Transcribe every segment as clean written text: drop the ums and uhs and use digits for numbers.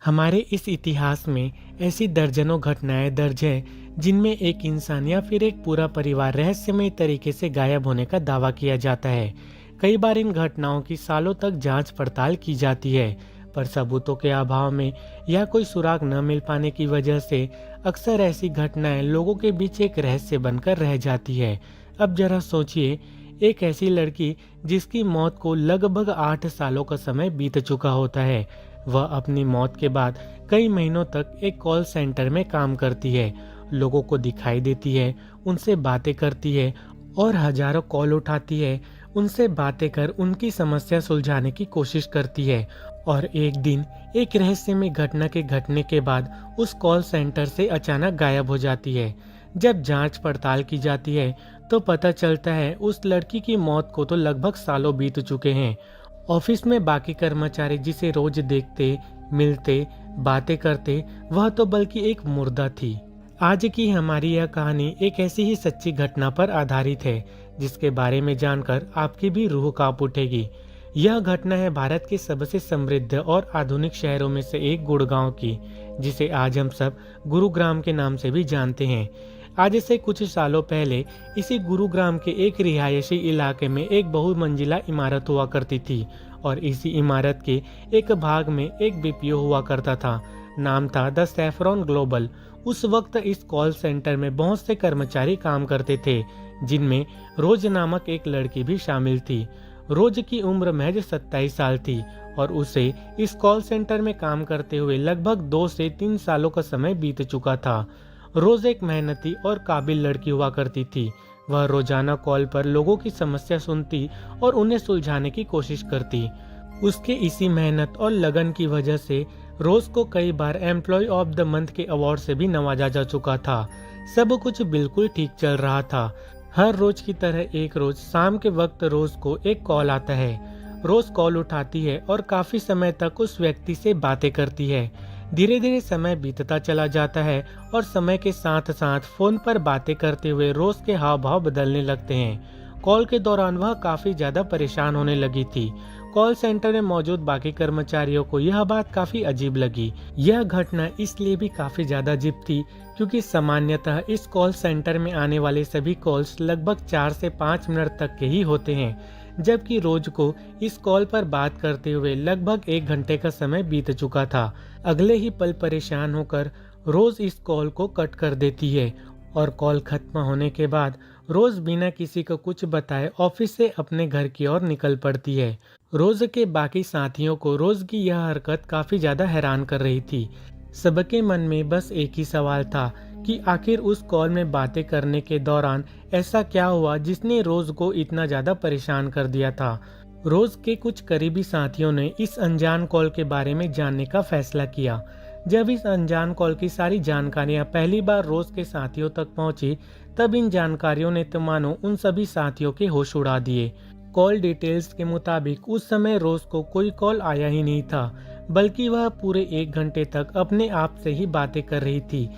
हमारे इस इतिहास में ऐसी दर्जनों घटनाएं दर्ज हैं जिनमें एक इंसान या फिर एक पूरा परिवार रहस्यमय तरीके से गायब होने का दावा किया जाता है। कई बार इन घटनाओं की सालों तक जांच पड़ताल की जाती है, पर सबूतों के अभाव में या कोई सुराग न मिल पाने की वजह से अक्सर ऐसी घटनाएं लोगों के बीच एक रहस्य बनकर रह जाती है। अब जरा सोचिए, एक ऐसी लड़की जिसकी मौत को लगभग 8 सालों का समय बीत चुका होता है। वह अपनी मौत के बाद कई महीनों तक एक कॉल सेंटर में काम करती है, लोगों को दिखाई देती है, उनसे बातें करती है और हजारों कॉल उठाती है, उनसे बातें कर उनकी समस्या सुलझाने की कोशिश करती है। और एक दिन एक रहस्यमय घटना के घटने के बाद उस कॉल सेंटर से अचानक गायब हो जाती है। जब जांच पड़ताल की जाती है तो पता चलता है उस लड़की की मौत को तो लगभग सालों बीत चुके हैं। ऑफिस में बाकी कर्मचारी जिसे रोज देखते, मिलते, बातें करते, वह तो बल्कि एक मुर्दा थी। आज की हमारी यह कहानी एक ऐसी ही सच्ची घटना पर आधारित है जिसके बारे में जानकर आपकी भी रूह कांप उठेगी। यह घटना है भारत के सबसे समृद्ध और आधुनिक शहरों में से एक गुड़गांव की, जिसे आज हम सब गुरुग्राम के नाम से भी जानते हैं। आज से कुछ सालों पहले इसी गुरुग्राम के एक रिहायशी इलाके में एक बहुमंजिला इमारत हुआ करती थी और इसी इमारत के एक भाग में एक बीपीओ हुआ करता था। नाम था द सैफरॉन ग्लोबल। उस वक्त इस कॉल सेंटर में बहुत से कर्मचारी काम करते थे, जिनमें रोज नामक एक लड़की भी शामिल थी। रोज की उम्र महज 27 साल थी और उसे इस कॉल सेंटर में काम करते हुए लगभग 2 से 3 सालों का समय बीत चुका था। रोज एक मेहनती और काबिल लड़की हुआ करती थी। वह रोजाना कॉल पर लोगों की समस्या सुनती और उन्हें सुलझाने की कोशिश करती। उसके इसी मेहनत और लगन की वजह से रोज को कई बार एम्प्लॉय ऑफ द मंथ के अवार्ड से भी नवाजा जा चुका था। सब कुछ बिल्कुल ठीक चल रहा था। हर रोज की तरह एक रोज शाम के वक्त रोज को एक कॉल आता है। रोज कॉल उठाती है और काफी समय तक उस व्यक्ति से बातें करती है। धीरे धीरे समय बीतता चला जाता है और समय के साथ साथ फोन पर बातें करते हुए रोज के हाव भाव बदलने लगते हैं। कॉल के दौरान वह काफी ज्यादा परेशान होने लगी थी। कॉल सेंटर में मौजूद बाकी कर्मचारियों को यह बात काफी अजीब लगी। यह घटना इसलिए भी काफी ज्यादा अजीब थी क्योंकि सामान्यतः इस कॉल सेंटर में आने वाले सभी कॉल्स लगभग 4 से 5 मिनट तक के ही होते हैं, जबकि रोज को इस कॉल पर बात करते हुए लगभग 1 घंटे का समय बीत चुका था। अगले ही पल परेशान होकर रोज इस कॉल को कट कर देती है और कॉल खत्म होने के बाद रोज बिना किसी को कुछ बताए ऑफिस से अपने घर की ओर निकल पड़ती है। रोज के बाकी साथियों को रोज की यह हरकत काफी ज्यादा हैरान कर रही थी। सबके मन में बस एक ही सवाल था कि आखिर उस कॉल में बातें करने के दौरान ऐसा क्या हुआ जिसने रोज को इतना ज्यादा परेशान कर दिया था। रोज के कुछ करीबी साथियों ने इस अनजान कॉल के बारे में जानने का फैसला किया। जब इस अनजान कॉल की सारी जानकारियां पहली बार रोज के साथियों तक पहुंची, तब इन जानकारियों ने तो मानो उन सभी साथियों के होश उड़ा दिए। कॉल डिटेल्स के मुताबिक उस समय रोज को कोई कॉल आया ही नहीं था, बल्कि वह पूरे 1 घंटे तक अपने आप से ही बातें कर रही थी।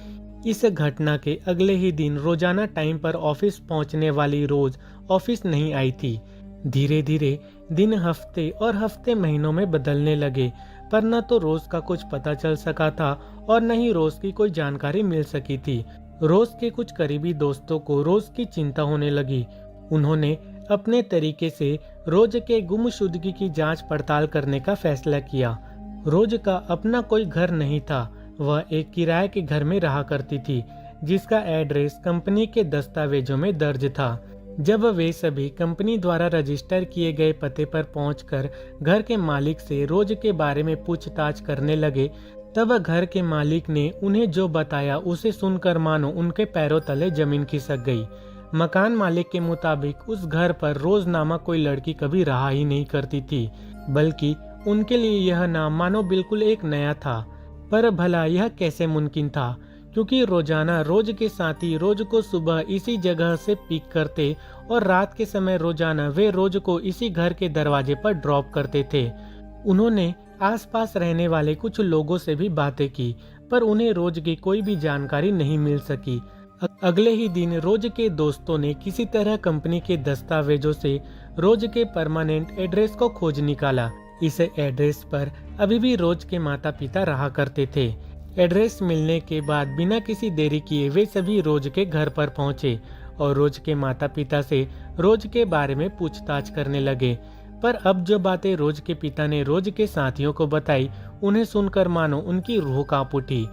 इस घटना के अगले ही दिन रोजाना टाइम पर ऑफिस पहुंचने वाली रोज ऑफिस नहीं आई थी। धीरे धीरे दिन हफ्ते और हफ्ते महीनों में बदलने लगे, पर न तो रोज का कुछ पता चल सका था और न ही रोज की कोई जानकारी मिल सकी थी। रोज के कुछ करीबी दोस्तों को रोज की चिंता होने लगी। उन्होंने अपने तरीके से रोज के गुमशुदगी की जांच पड़ताल करने का फैसला किया। रोज का अपना कोई घर नहीं था। वह एक किराए के घर में रहा करती थी, जिसका एड्रेस कंपनी के दस्तावेजों में दर्ज था। जब वे सभी कंपनी द्वारा रजिस्टर किए गए पते पर पहुंचकर घर के मालिक से रोज के बारे में पूछताछ करने लगे, तब घर के मालिक ने उन्हें जो बताया उसे सुनकर मानो उनके पैरों तले जमीन खिसक गई। मकान मालिक के मुताबिक उस घर पर रोज नामक कोई लड़की कभी रहा ही नहीं करती थी, बल्कि उनके लिए यह नाम मानो बिल्कुल एक नया था। पर भला यह कैसे मुमकिन था, क्योंकि रोजाना रोज के साथी रोज को सुबह इसी जगह से पिक करते और रात के समय रोजाना वे रोज को इसी घर के दरवाजे पर ड्रॉप करते थे। उन्होंने आसपास रहने वाले कुछ लोगों से भी बातें की, पर उन्हें रोज की कोई भी जानकारी नहीं मिल सकी। अगले ही दिन रोज के दोस्तों ने किसी तरह कंपनी के दस्तावेजों से रोज के परमानेंट एड्रेस को खोज निकाला। इस एड्रेस पर अभी भी रोज के माता पिता रहा करते थे। एड्रेस मिलने के बाद बिना किसी देरी किए वे सभी रोज के घर पर पहुंचे और रोज के माता पिता से रोज के बारे में पूछताछ करने लगे। पर अब जो बातें रोज के पिता ने रोज के साथियों को बताई, उन्हें सुनकर मानो उनकी रूह कांप उठी।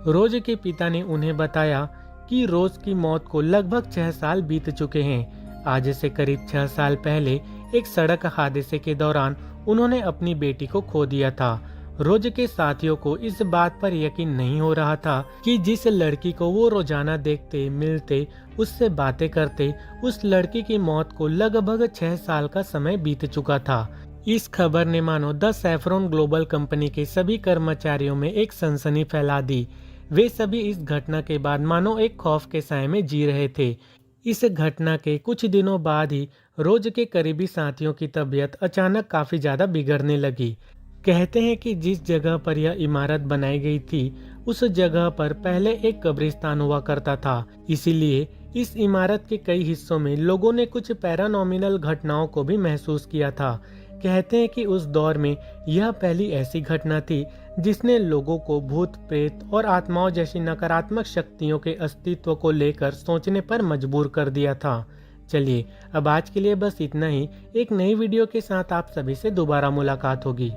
रोज के पिता ने उन्हें बताया कि रोज की मौत को लगभग 6 साल बीत चुके हैं। आज से करीब 6 साल पहले एक सड़क हादसे के दौरान उन्होंने अपनी बेटी को खो दिया था। रोज के साथियों को इस बात पर यकीन नहीं हो रहा था कि जिस लड़की को वो रोजाना देखते, मिलते, उससे बातें करते, उस लड़की की मौत को लगभग 6 साल का समय बीत चुका था। इस खबर ने मानो द सैफरॉन ग्लोबल कंपनी के सभी कर्मचारियों में एक सनसनी फैला दी। वे सभी इस घटना के बाद मानो एक खौफ के साए में जी रहे थे। इस घटना के कुछ दिनों बाद ही रोज के करीबी साथियों की तबीयत अचानक काफी ज्यादा बिगड़ने लगी। कहते हैं कि जिस जगह पर यह इमारत बनाई गई थी, उस जगह पर पहले एक कब्रिस्तान हुआ करता था। इसीलिए इस इमारत के कई हिस्सों में लोगों ने कुछ पैरानॉमिनल घटनाओं को भी महसूस किया था। कहते हैं कि उस दौर में यह पहली ऐसी घटना थी जिसने लोगों को भूत, प्रेत और आत्माओं जैसी नकारात्मक शक्तियों के अस्तित्व को लेकर सोचने पर मजबूर कर दिया था। चलिए, अब आज के लिए बस इतना ही। एक नई वीडियो के साथ आप सभी से दोबारा मुलाकात होगी।